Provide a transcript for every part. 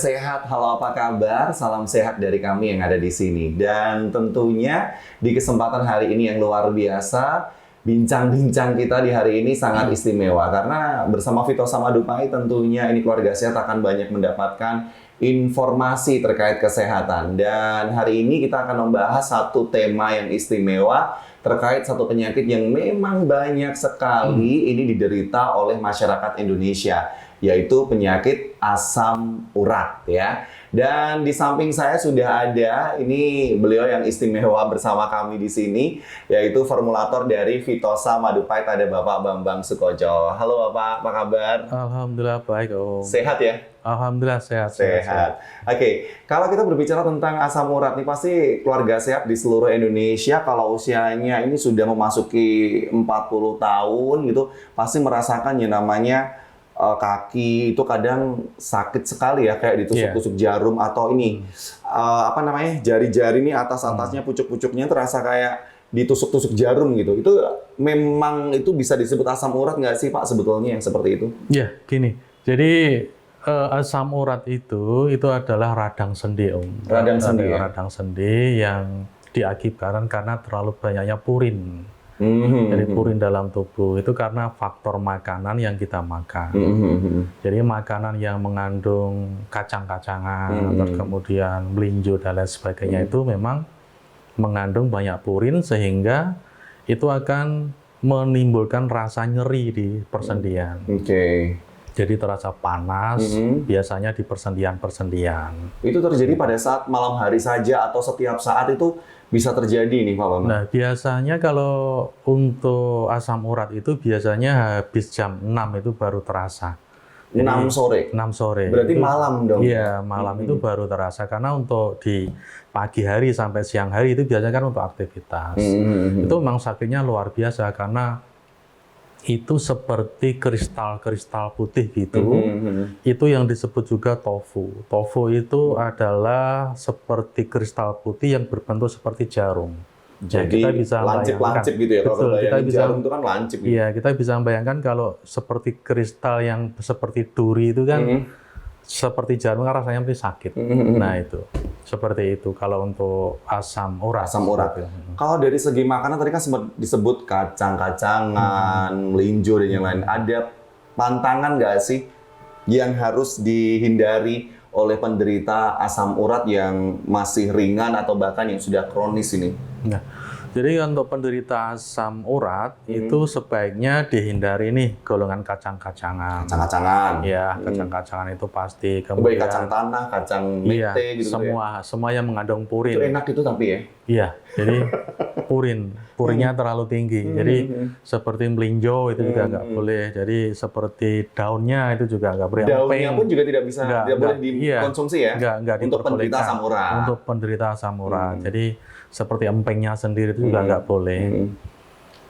Sehat, halo apa kabar? Salam sehat dari kami yang ada di sini. Dan tentunya di kesempatan hari ini yang luar biasa, bincang-bincang kita di hari ini sangat istimewa. Karena bersama Vito Samadupai tentunya ini keluarga sehat akan banyak mendapatkan informasi terkait kesehatan. Dan hari ini kita akan membahas satu tema yang istimewa terkait satu penyakit yang memang banyak sekali ini diderita oleh masyarakat Indonesia, yaitu penyakit asam urat ya. Dan di samping saya sudah ada ini beliau yang istimewa bersama kami di sini, yaitu formulator dari Vito Samadupai, ada Bapak Bambang Sukojo. Halo Bapak, apa kabar? Alhamdulillah baik Om. Sehat ya? Alhamdulillah sehat. Oke, kalau kita berbicara tentang asam urat nih, pasti keluarga sehat di seluruh Indonesia kalau usianya ini sudah memasuki 40 tahun gitu, pasti merasakan yang namanya kaki itu kadang sakit sekali ya, kayak ditusuk-tusuk jarum atau ini apa namanya, jari-jari nih atas-atasnya, pucuk-pucuknya terasa kayak ditusuk-tusuk jarum gitu. Itu memang itu bisa disebut asam urat nggak sih Pak sebetulnya yang seperti itu? Ya, gini. Jadi asam urat itu adalah radang sendi Om. Radang sendi. Radang sendi yang diakibatkan karena terlalu banyaknya purin. Jadi purin dalam tubuh itu karena faktor makanan yang kita makan. Jadi makanan yang mengandung kacang-kacangan, atau kemudian melinjo dan lain sebagainya itu memang mengandung banyak purin sehingga itu akan menimbulkan rasa nyeri di persendian. Jadi terasa panas, biasanya di persendian-persendian. Itu terjadi pada saat malam hari saja atau setiap saat itu bisa terjadi nih Pak Bambang? Nah, biasanya kalau untuk asam urat itu biasanya habis jam 6 itu baru terasa. Jadi, 6 sore? 6 sore. Berarti itu, malam dong? Iya, malam itu baru terasa. Karena untuk di pagi hari sampai siang hari itu biasanya kan untuk aktivitas. Itu memang sakitnya luar biasa karena itu seperti kristal-kristal putih gitu. Itu yang disebut juga tofu. Tofu itu adalah seperti kristal putih yang berbentuk seperti jarum. Jadi kita bisa lancip-lancip gitu ya. Betul, kalau kita bisa, jarum itu kan lancip gitu. Iya, kita bisa membayangkan kalau seperti kristal yang seperti duri itu kan seperti jarum kan rasanya mesti sakit. Nah itu seperti itu kalau untuk asam urat. Asam urat. Kalau dari segi makanan tadi kan sempat disebut kacang-kacangan, melinjo dan yang lain. Ada pantangan nggak sih yang harus dihindari oleh penderita asam urat yang masih ringan atau bahkan yang sudah kronis ini? Nah, jadi untuk penderita asam urat itu sebaiknya dihindari nih golongan kacang-kacangan. Kacang-kacangan. Ya, kacang-kacangan itu pasti. Kemudian kacang tanah, kacang mete gitu semua yang mengandung purin. Itu enak itu tapi ya? Iya, jadi purinnya terlalu tinggi. Jadi seperti melinjo itu juga nggak boleh. Jadi seperti daunnya itu juga nggak boleh. Daunnya pun juga tidak bisa, tidak boleh dikonsumsi ya? Nggak untuk penderita asam urat. Untuk penderita asam urat. Jadi seperti empengnya sendiri itu juga nggak boleh.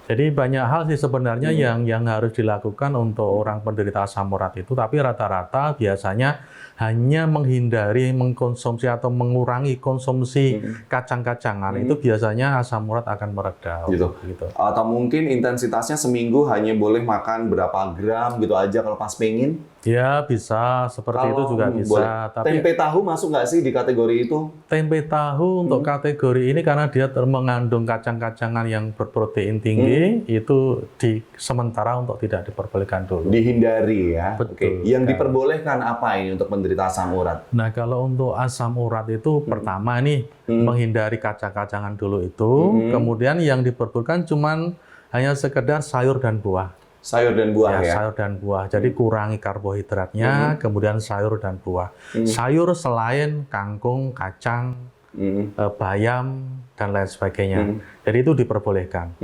Jadi banyak hal sih sebenarnya yang harus dilakukan untuk orang penderita asam urat itu, tapi rata-rata biasanya hanya menghindari mengkonsumsi atau mengurangi konsumsi kacang-kacangan itu biasanya asam urat akan mereda. Gitu. Atau mungkin intensitasnya seminggu hanya boleh makan berapa gram gitu aja kalau pas pengen? Ya bisa, seperti itu juga bisa. Tapi tempe tahu masuk nggak sih di kategori itu? Tempe tahu untuk kategori ini karena dia mengandung kacang-kacangan yang berprotein tinggi, itu sementara untuk tidak diperbolehkan dulu. Dihindari ya? Betul. Yang diperbolehkan apa ini untuk penderita asam urat? Nah kalau untuk asam urat itu pertama nih menghindari kacang-kacangan dulu itu, kemudian yang diperbolehkan cuman hanya sekedar sayur dan buah. Sayur dan buah ya? Sayur dan buah. Jadi kurangi karbohidratnya, kemudian sayur dan buah. Sayur selain kangkung, kacang, bayam, dan lain sebagainya. Jadi itu diperbolehkan.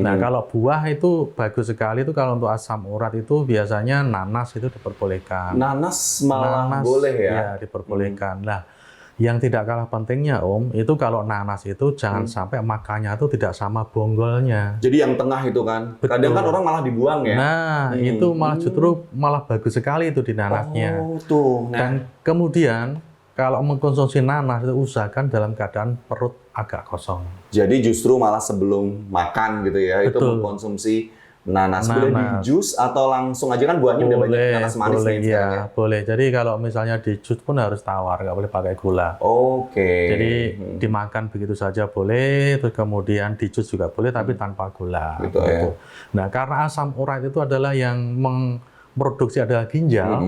Nah kalau buah itu bagus sekali itu kalau untuk asam urat itu biasanya nanas itu diperbolehkan. Nanas malah boleh ya? Ya diperbolehkan. Nah yang tidak kalah pentingnya Om, itu kalau nanas itu jangan sampai makannya itu tidak sama bonggolnya. Jadi yang tengah itu kan, kadang kan orang malah dibuang ya? Nah, itu malah justru malah bagus sekali itu di nanasnya. Oh, tuh. Nah. Dan kemudian kalau mengkonsumsi nanas itu usahakan dalam keadaan perut agak kosong. Jadi justru malah sebelum makan gitu ya, itu mengkonsumsi Nanas. Boleh di jus atau langsung aja kan buahnya udah banyak nanas manis boleh, nih sekarang ya? boleh. Jadi kalau misalnya di jus pun harus tawar, nggak boleh pakai gula. Oke. Jadi dimakan begitu saja boleh, terus kemudian di jus juga boleh, tapi tanpa gula. Gitu ya. Nah, karena asam urat itu adalah yang memproduksi adalah ginjal,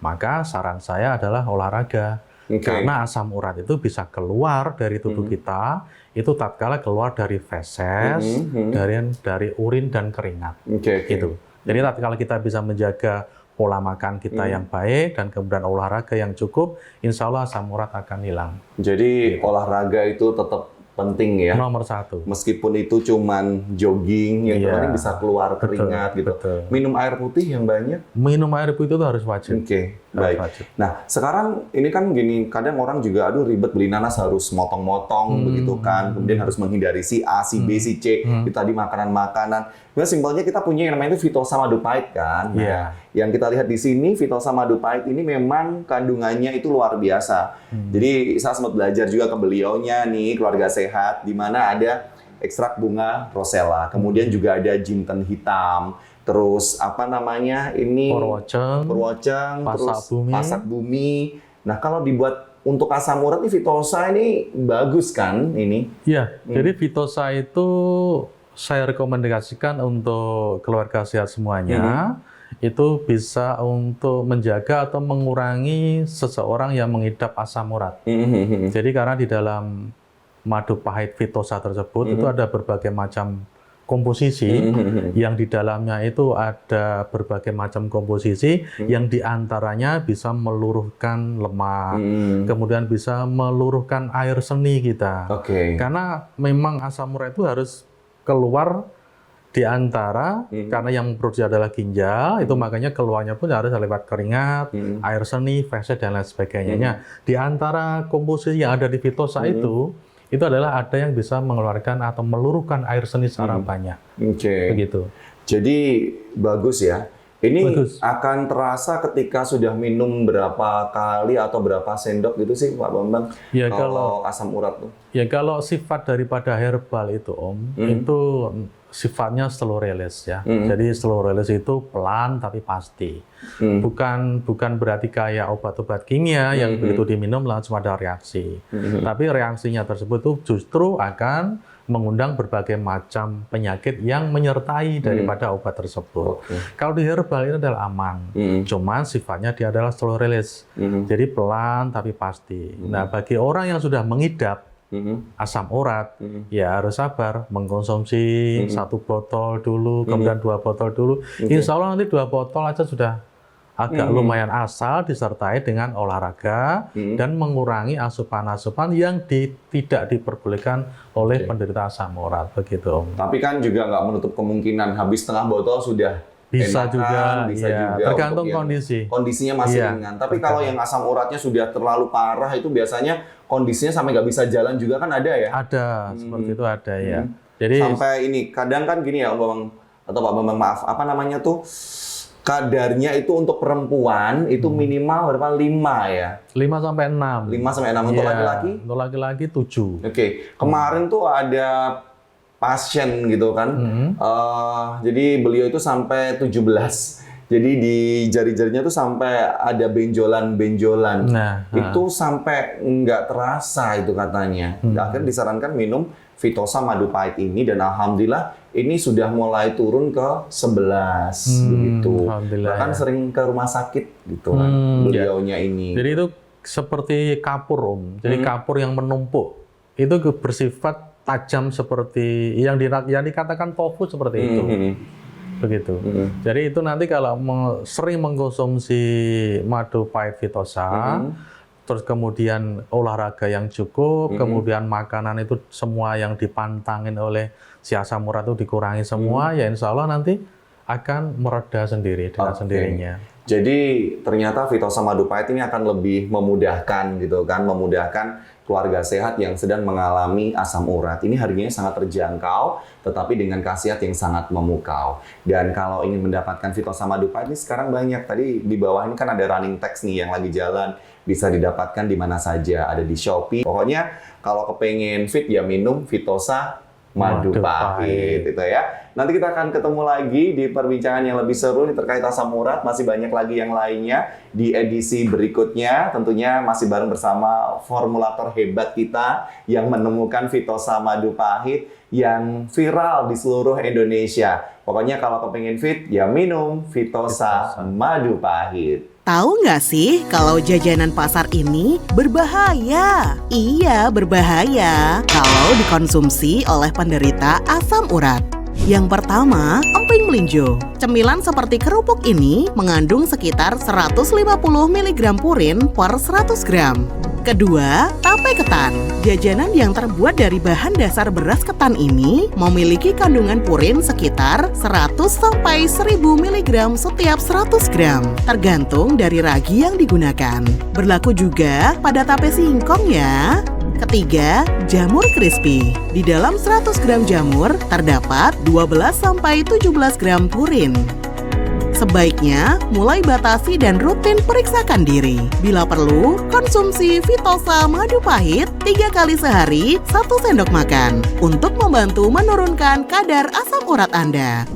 maka saran saya adalah olahraga. Karena asam urat itu bisa keluar dari tubuh kita, itu tatkala keluar dari feses, dari urin dan keringat. Gitu. Jadi tatkala kita bisa menjaga pola makan kita yang baik dan kemudian olahraga yang cukup, insya Allah asam urat akan hilang. Jadi olahraga itu tetap penting ya. Nomor 1. Meskipun itu cuman jogging, yang penting bisa keluar keringat gitu. Minum air putih yang banyak. Minum air putih itu harus wajib. Baik. Nah, sekarang ini kan gini, kadang orang juga aduh ribet beli nanas harus motong-motong begitu kan. Kemudian harus menghindari si A, si B, si C. Itu tadi makanan-makanan. Nah, simpelnya kita punya yang namanya itu Fitosa Pahit kan. Nah, yang kita lihat di sini Fitosa Pahit ini memang kandungannya itu luar biasa. Jadi saya sempat belajar juga ke beliaunya nih, Keluarga Sehat, di mana ada ekstrak bunga rosella, kemudian juga ada jinten hitam, terus apa namanya ini perwoceng, terus pasak bumi. Nah, kalau dibuat untuk asam urat nih Fitosa ini bagus kan ini? Iya, jadi Fitosa itu saya rekomendasikan untuk keluarga sehat semuanya. Itu bisa untuk menjaga atau mengurangi seseorang yang mengidap asam urat. Jadi karena di dalam madu pahit Fitosa tersebut itu ada berbagai macam komposisi yang di dalamnya itu ada berbagai macam komposisi yang diantaranya bisa meluruhkan lemak, kemudian bisa meluruhkan air seni kita. Karena memang asam urat itu harus keluar di antara karena yang produksi adalah ginjal, itu makanya keluarnya pun harus lewat keringat, air seni, feses dan lain sebagainya. Di antara komposisi yang ada di Fitosa itu adalah ada yang bisa mengeluarkan atau meluruhkan air seni secara banyak. Begitu. Jadi bagus ya. Ini akan terasa ketika sudah minum berapa kali atau berapa sendok gitu sih Pak Bambang? Ya, kalau asam urat tuh. Ya kalau sifat daripada herbal itu itu sifatnya slow release ya. Jadi slow release itu pelan tapi pasti. Bukan berarti kayak obat-obat kimia yang begitu diminum langsung ada reaksi. Tapi reaksinya tersebut itu justru akan mengundang berbagai macam penyakit yang menyertai daripada obat tersebut. Kalau di herbal ini adalah aman, cuman sifatnya dia adalah slow release, jadi pelan tapi pasti. Nah, bagi orang yang sudah mengidap asam urat, ya harus sabar mengkonsumsi 1 botol dulu, kemudian 2 botol dulu. Insya Allah nanti 2 botol aja sudah agak lumayan, asal disertai dengan olahraga dan mengurangi asupan-asupan yang tidak diperbolehkan oleh penderita asam urat, begitu Om. Tapi kan juga nggak menutup kemungkinan habis setengah botol sudah bisa enakan, juga, tergantung kondisi. Kondisinya masih ringan. Tapi kalau yang asam uratnya sudah terlalu parah itu biasanya kondisinya sampai nggak bisa jalan juga kan ada ya? Ada, seperti itu ada ya. Jadi sampai ini kadang kan gini ya Om Bambang atau Pak Bambang, maaf, apa namanya tuh? Kadarnya itu untuk perempuan itu minimal berapa? 5 ya? 5 sampai 6. 5 sampai 6 untuk laki-laki? Untuk laki-laki 7. Kemarin tuh ada pasien gitu kan. Jadi beliau itu sampai 17. Jadi di jari-jarinya tuh sampai ada benjolan-benjolan. Itu sampai nggak terasa itu katanya. Akhirnya disarankan minum Fitosa Pahit ini dan alhamdulillah ini sudah mulai turun ke 11 begitu. Bahkan sering ke rumah sakit gitu kan beliaunya ini. Jadi itu seperti kapur Om. Jadi kapur yang menumpuk itu bersifat tajam seperti yang dikatakan tofu seperti itu. Begitu. Jadi itu nanti kalau sering mengkonsumsi madu pahit Fitosa, terus kemudian olahraga yang cukup, kemudian makanan itu semua yang dipantangin oleh si asam urat itu dikurangi semua, ya insya Allah nanti akan mereda sendiri dengan sendirinya. Jadi ternyata Fitosa Pahit ini akan lebih memudahkan gitu kan, memudahkan keluarga sehat yang sedang mengalami asam urat. Ini harganya sangat terjangkau, tetapi dengan khasiat yang sangat memukau. Dan kalau ingin mendapatkan Fitosa Pahit ini sekarang banyak. Tadi di bawah ini kan ada running text nih yang lagi jalan. Bisa didapatkan di mana saja, ada di Shopee. Pokoknya kalau kepengen fit ya minum Fitosa madu pahit itu ya. Nanti kita akan ketemu lagi di perbincangan yang lebih seru nih terkait asam urat. Masih banyak lagi yang lainnya di edisi berikutnya. Tentunya masih bareng bersama formulator hebat kita yang menemukan Fitosa madu pahit yang viral di seluruh Indonesia. Pokoknya kalau kepengen fit, ya minum Fitosa madu pahit. Tahu nggak sih kalau jajanan pasar ini berbahaya? Iya, berbahaya kalau dikonsumsi oleh penderita asam urat. Yang pertama, emping melinjo. Cemilan seperti kerupuk ini mengandung sekitar 150 mg purin per 100 gram. Kedua, tape ketan. Jajanan yang terbuat dari bahan dasar beras ketan ini memiliki kandungan purin sekitar 100-1000 mg setiap 100 gram, tergantung dari ragi yang digunakan. Berlaku juga pada tape singkong ya. Ketiga, jamur crispy. Di dalam 100 gram jamur terdapat 12-17 gram purin. Sebaiknya mulai batasi dan rutin periksakan diri. Bila perlu, konsumsi Fitosa madu pahit 3 kali sehari 1 sendok makan untuk membantu menurunkan kadar asam urat Anda.